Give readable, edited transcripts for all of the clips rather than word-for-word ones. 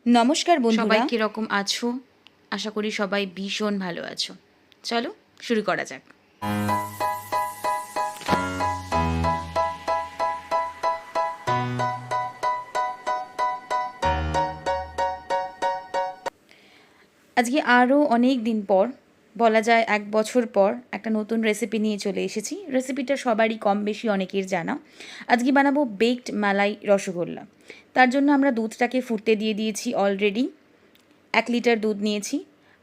নমস্কার সবাই বন্ধুরা। কীরকম আছো? আশা করি সবাই ভীষণ ভালো আছো। চলো শুরু করা যাক। আজকে আরও অনেক দিন পর, বলা যায় 1 বছর পর, একটা নতুন রেসিপি নিয়ে চলে এসেছি। রেসিপিটা সবারই কম বেশি অনেকের জানা। আজকে বানাবো বেকড মালাই রসগোল্লা। তার জন্য আমরা দুধটাকে ফুটতে দিয়ে দিয়েছি অলরেডি। 1 লিটার দুধ নিয়েছি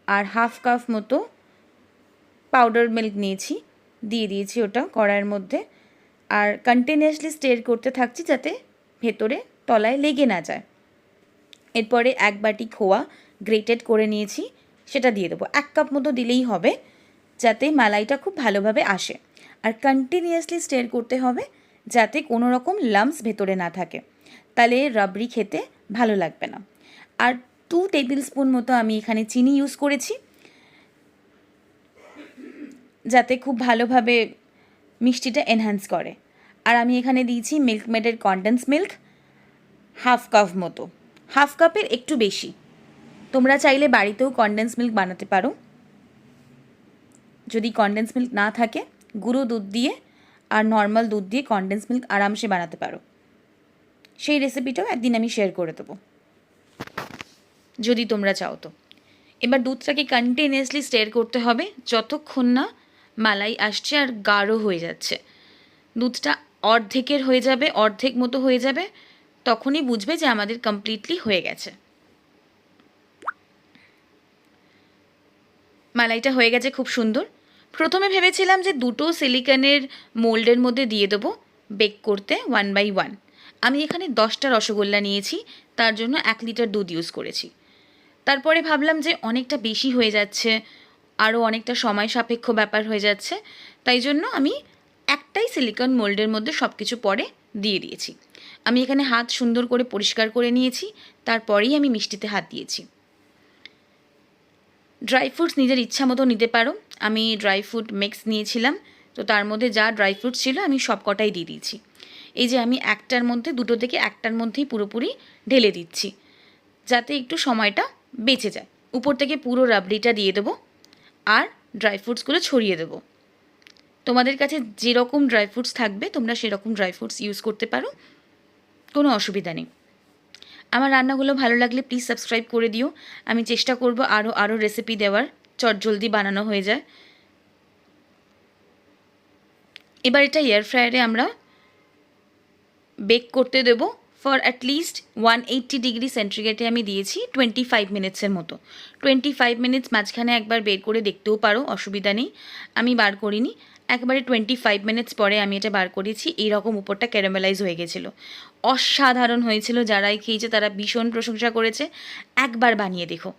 আর হাফ কাপ মতো পাউডার মিল্ক নিয়েছি, দিয়ে দিয়েছি ওটা কড়াইয়ের মধ্যে। আর কন্টিনিউয়াসলি স্টের করতে থাকছি যাতে ভেতরে তলায় লেগে না যায়। এরপরে 1 বাটি খোয়া গ্রেটেড করে নিয়েছি, সেটা দিয়ে দেবো। 1 কাপ মতো দিলেই হবে, যাতে মালাইটা খুব ভালোভাবে আসে। আর কন্টিনিউয়াসলি স্টের করতে হবে যাতে কোনো রকম লাম্পস ভেতরে না থাকে, তাহলে রাবড়ি খেতে ভালো লাগবে না। আর 2 টেবিল স্পুন মতো আমি এখানে চিনি ইউজ করেছি, যাতে খুব ভালোভাবে মিষ্টিটা এনহ্যান্স করে। আর আমি এখানে দিয়েছি মিল্কমেডের কনডেন্স মিল্ক হাফ কাপ মতো, হাফ কাপের একটু বেশি। তোমরা চাইলে বাড়িতেও কনডেন্স মিল্ক বানাতে পারো। যদি কনডেন্স মিল্ক না থাকে, গুঁড়ো দুধ দিয়ে আর নর্মাল দুধ দিয়ে কনডেন্স মিল্ক আরামসে বানাতে পারো। সেই রেসিপিটাও একদিন আমি শেয়ার করে দেবো, যদি তোমরা চাও তো। এবার দুধটাকে কন্টিনিউয়াসলি স্টের করতে হবে যতক্ষণ না মালাই আসছে আর গাঢ় হয়ে যাচ্ছে। দুধটা অর্ধেকের হয়ে যাবে, অর্ধেক মতো হয়ে যাবে, তখনই বুঝবে যে আমাদের কমপ্লিটলি হয়ে গেছে। মালাইটা হয়ে গেছে খুব সুন্দর। প্রথমে ভেবেছিলাম যে 2টো সিলিকনের মোল্ডের মধ্যে দিয়ে দেবো বেক করতে 1 বাই 1। আমি এখানে 10টা রসগোল্লা নিয়েছি, তার জন্য 1 লিটার দুধ ইউজ করেছি। তারপরে ভাবলাম যে অনেকটা বেশি হয়ে যাচ্ছে, আরও অনেকটা সময় সাপেক্ষ ব্যাপার হয়ে যাচ্ছে, তাই জন্য আমি একটাই সিলিকন মোল্ডের মধ্যে সব কিছু পরে দিয়ে দিয়েছি। আমি এখানে হাত সুন্দর করে পরিষ্কার করে নিয়েছি, তারপরেই আমি মিষ্টিতে হাত দিয়েছি। ড্রাই ফ্রুটস নিজের ইচ্ছা মতো নিতে পারো। আমি ড্রাই ফ্রুট মিক্স নিয়েছিলাম, তো তার মধ্যে যা ড্রাই ফ্রুটস ছিল আমি সব কটাই দিয়ে দিয়েছি। এই যে আমি একটার মধ্যে, 2টো থেকে একটার মধ্যেই পুরোপুরি ঢেলে দিচ্ছি, যাতে একটু সময়টা বেঁচে যায়। উপর থেকে পুরো রাবড়িটা দিয়ে দেবো আর ড্রাই ফ্রুটসগুলো ছড়িয়ে দেবো। তোমাদের কাছে যেরকম ড্রাই ফ্রুটস থাকবে তোমরা সেরকম ড্রাই ফ্রুটস ইউজ করতে পারো, কোনো অসুবিধা নেই। আমার রান্নাগুলো ভালো লাগলে প্লিজ সাবস্ক্রাইব করে দিও। আমি চেষ্টা করব আরও রেসিপি দেওয়ার, চটজলদি বানানো হয়ে যায়। এবার এটা এয়ার ফ্রায়ারে আমরা বেক করতে দেবো ফর অ্যাটলিস্ট 180 ডিগ্রি সেন্টিগ্রেডে আমি দিয়েছি 25 মিনিটসের মতো। 25 মিনিটস মাঝখানে একবার বের করে দেখতেও পারো, অসুবিধা নেই। আমি বার করিনি, একবারে 25 মিনিটস পরে আমি এটা বার করেছি। এইরকম উপরটা ক্যারামেলাইজ হয়ে গেছিলো, অসাধারণ হয়েছিল। যারাই খেয়েছে তারা ভীষণ প্রশংসা করেছে। একবার বানিয়ে দেখো।